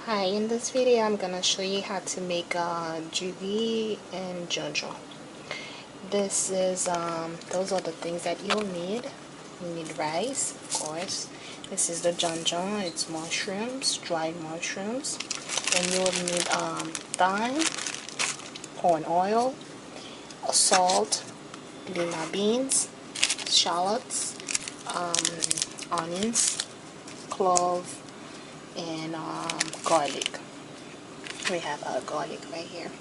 Hi, in this video I'm gonna show you how to make julie and jojo. This is those are the things that you'll need. You need rice, of course. This is the jojo. It's mushrooms, dried mushrooms. And you'll need thyme, corn oil, salt, lima beans, shallots, onions, clove, and garlic. We have garlic right here.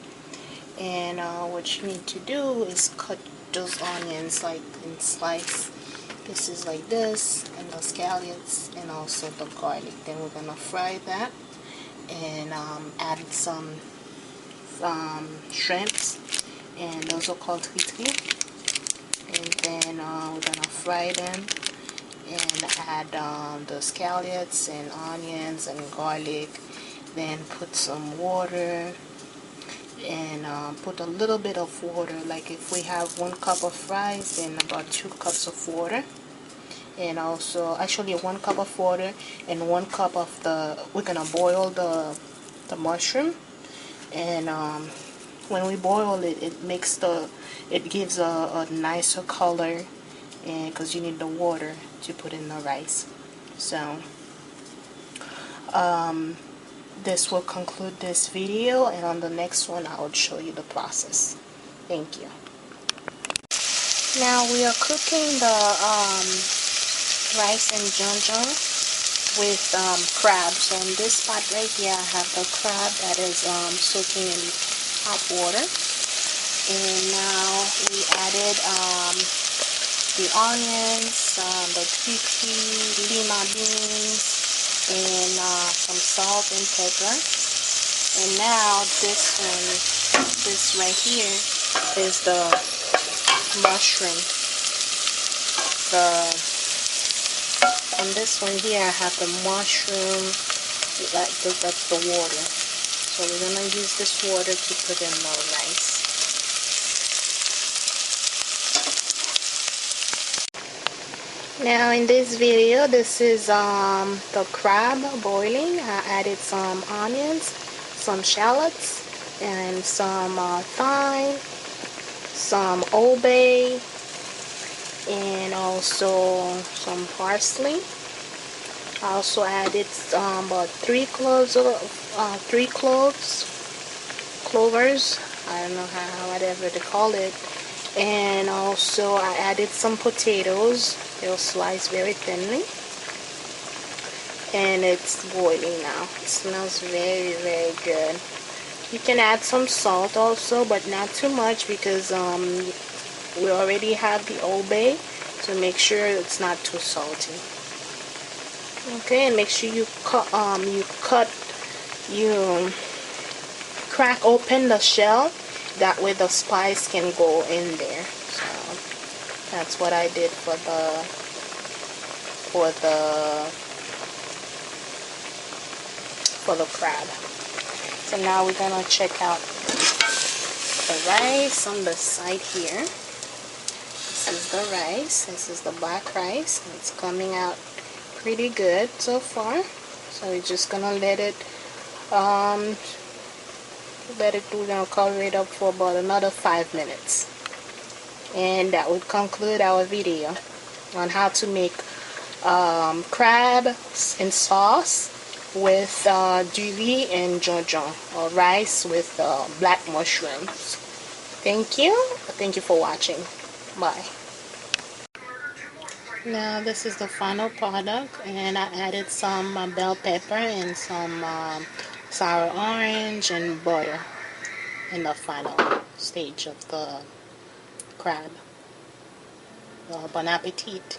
And what you need to do is cut those onions like in slice. This is like this, and the scallions, and also the garlic. Then we're gonna fry that and add some shrimps, and those are called tritri. And then we're gonna fry them and add the scallions and onions and garlic. Then put some water and put a little bit of water. Like if we have 1 cup of rice, then about 2 cups of water. And also actually 1 cup of water and 1 cup of we're gonna boil the mushroom. And when we boil it, it gives a nicer color, and because you need the water to put in the rice. So this will conclude this video, and on the next one I will show you the process. Thank you. Now we are cooking the rice and jojo with crab. So in this pot right here I have the crab that is soaking in hot water. And now we added the onions, the tritri, lima beans, and some salt and pepper. And now this right here is the mushroom. On this one here I have the mushroom, that's the water. So we're gonna use this water to put in the rice. Now in this video, this is the crab boiling. I added some onions, some shallots, and some thyme, some Old Bay, and also some parsley. I also added about 3 cloves, clovers. I don't know whatever they call it. And also I added some potatoes. They'll slice very thinly. And it's boiling now. It smells very, very good. You can add some salt also, but not too much, because we already have the Old Bay, so make sure it's not too salty. Okay, and make sure you crack open the shell. That way the spice can go in there. So that's what I did for the crab. So now we're gonna check out the rice on the side here. This is the rice. This is the black rice. It's coming out pretty good so far. So we're just gonna let it we're gonna cover it up for about another 5 minutes. And that would conclude our video on how to make crab in sauce with julie and jojo, or rice with black mushrooms. Thank you for watching. Bye. Now this is the final product, and I added some bell pepper and some sour orange and butter in the final stage of the crab. Bon appetit.